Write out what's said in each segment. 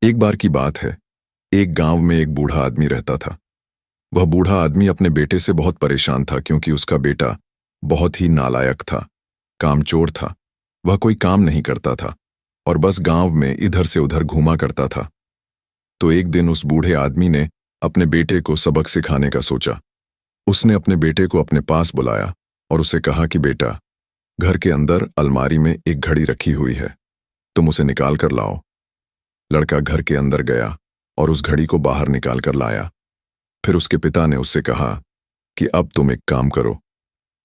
एक बार की बात है। एक गांव में एक बूढ़ा आदमी रहता था। वह बूढ़ा आदमी अपने बेटे से बहुत परेशान था क्योंकि उसका बेटा बहुत ही नालायक था, कामचोर था। वह कोई काम नहीं करता था और बस गांव में इधर से उधर घूमा करता था। तो एक दिन उस बूढ़े आदमी ने अपने बेटे को सबक सिखाने का सोचा। उसने अपने बेटे को अपने पास बुलाया और उसे कहा कि बेटा, घर के अंदर अलमारी में एक घड़ी रखी हुई है, तुम उसे निकाल कर लाओ। लड़का घर के अंदर गया और उस घड़ी को बाहर निकाल कर लाया। फिर उसके पिता ने उससे कहा कि अब तुम एक काम करो,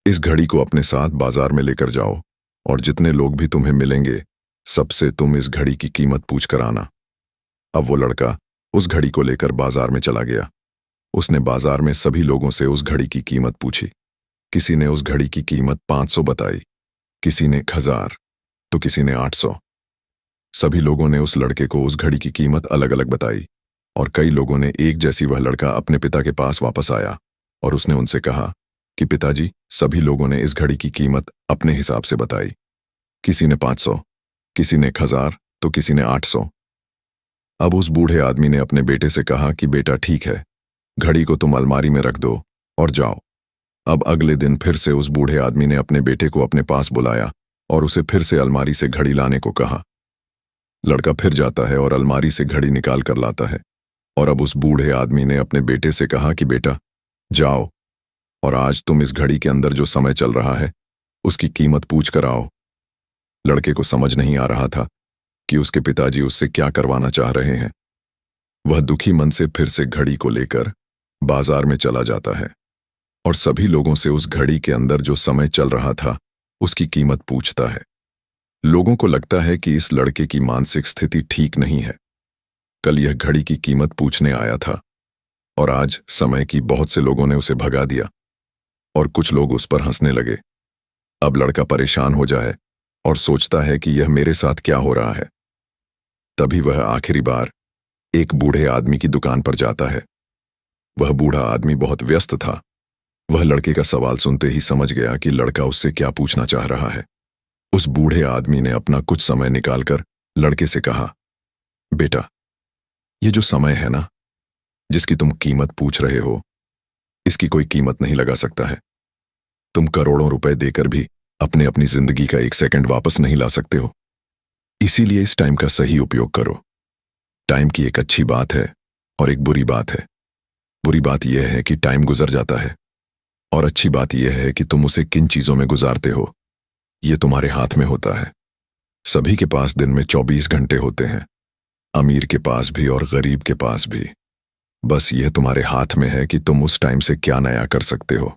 इस घड़ी को अपने साथ बाजार में लेकर जाओ और जितने लोग भी तुम्हें मिलेंगे सबसे तुम इस घड़ी की कीमत पूछ कर आना। अब वो लड़का उस घड़ी को लेकर बाजार में चला गया। उसने बाजार में सभी लोगों से उस घड़ी की कीमत पूछी। किसी ने उस घड़ी की कीमत 500 बताई, किसी ने 1000, तो किसी ने 800। सभी लोगों ने उस लड़के को उस घड़ी की कीमत अलग अलग बताई और कई लोगों ने एक जैसी। वह लड़का अपने पिता के पास वापस आया और उसने उनसे कहा कि पिताजी, सभी लोगों ने इस घड़ी की कीमत अपने हिसाब से बताई। किसी ने 500, किसी ने 1000, तो किसी ने 800। अब उस बूढ़े आदमी ने अपने बेटे से कहा कि बेटा ठीक है, घड़ी को तुम अलमारी में रख दो और जाओ। अब अगले दिन फिर से उस बूढ़े आदमी ने अपने बेटे को अपने पास बुलाया और उसे फिर से अलमारी से घड़ी लाने को कहा। लड़का फिर जाता है और अलमारी से घड़ी निकाल कर लाता है और अब उस बूढ़े आदमी ने अपने बेटे से कहा कि बेटा जाओ और आज तुम इस घड़ी के अंदर जो समय चल रहा है उसकी कीमत पूछ कर आओ। लड़के को समझ नहीं आ रहा था कि उसके पिताजी उससे क्या करवाना चाह रहे हैं। वह दुखी मन से फिर से घड़ी को लेकर बाजार में चला जाता है और सभी लोगों से उस घड़ी के अंदर जो समय चल रहा था उसकी कीमत पूछता है। लोगों को लगता है कि इस लड़के की मानसिक स्थिति ठीक नहीं है। कल यह घड़ी की कीमत पूछने आया था और आज समय की बहुत से लोगों ने उसे भगा दिया और कुछ लोग उस पर हंसने लगे। अब लड़का परेशान हो जाए और सोचता है कि यह मेरे साथ क्या हो रहा है। तभी वह आखिरी बार एक बूढ़े आदमी की दुकान पर जाता है। वह बूढ़ा आदमी बहुत व्यस्त था। वह लड़के का सवाल सुनते ही समझ गया कि लड़का उससे क्या पूछना चाह रहा है। उस बूढ़े आदमी ने अपना कुछ समय निकालकर लड़के से कहा, बेटा, ये जो समय है ना, जिसकी तुम कीमत पूछ रहे हो, इसकी कोई कीमत नहीं लगा सकता है। तुम करोड़ों रुपए देकर भी अपनी जिंदगी का एक सेकंड वापस नहीं ला सकते हो। इसीलिए इस टाइम का सही उपयोग करो। टाइम की एक अच्छी बात है और एक बुरी बात है। बुरी बात यह है कि टाइम गुजर जाता है और अच्छी बात यह है कि तुम उसे किन चीजों में गुजारते हो, ये तुम्हारे हाथ में होता है। सभी के पास दिन में 24 घंटे होते हैं, अमीर के पास भी और गरीब के पास भी। बस यह तुम्हारे हाथ में है कि तुम उस टाइम से क्या नया कर सकते हो।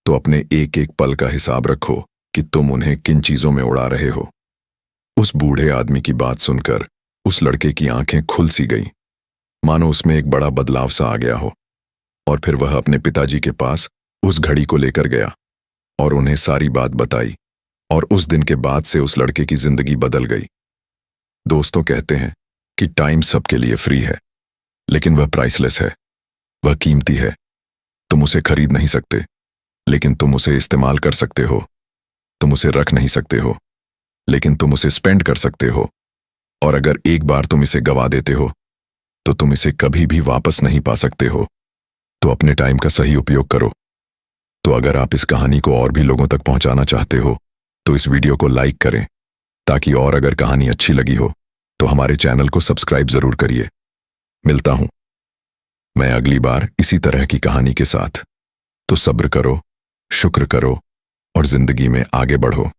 तो अपने एक एक पल का हिसाब रखो कि तुम उन्हें किन चीजों में उड़ा रहे हो। उस बूढ़े आदमी की बात सुनकर उस लड़के की आंखें खुल सी गईं, मानो उसमें एक बड़ा बदलाव सा आ गया हो। और फिर वह अपने पिताजी के पास उस घड़ी को लेकर गया और उन्हें सारी बात बताई और उस दिन के बाद से उस लड़के की जिंदगी बदल गई। दोस्तों कहते हैं कि टाइम सबके लिए फ्री है, लेकिन वह प्राइसलेस है। वह कीमती है। तुम उसे खरीद नहीं सकते, लेकिन तुम उसे इस्तेमाल कर सकते हो। तुम उसे रख नहीं सकते हो, लेकिन तुम उसे स्पेंड कर सकते हो। और अगर एक बार तुम इसे गवा देते हो तो तुम इसे कभी भी वापस नहीं पा सकते हो। तो अपने टाइम का सही उपयोग करो। तो अगर आप इस कहानी को और भी लोगों तक पहुंचाना चाहते हो तो इस वीडियो को लाइक करें, ताकि और अगर कहानी अच्छी लगी हो तो हमारे चैनल को सब्सक्राइब जरूर करिए। मिलता हूं मैं अगली बार इसी तरह की कहानी के साथ। तो सब्र करो, शुक्र करो और जिंदगी में आगे बढ़ो।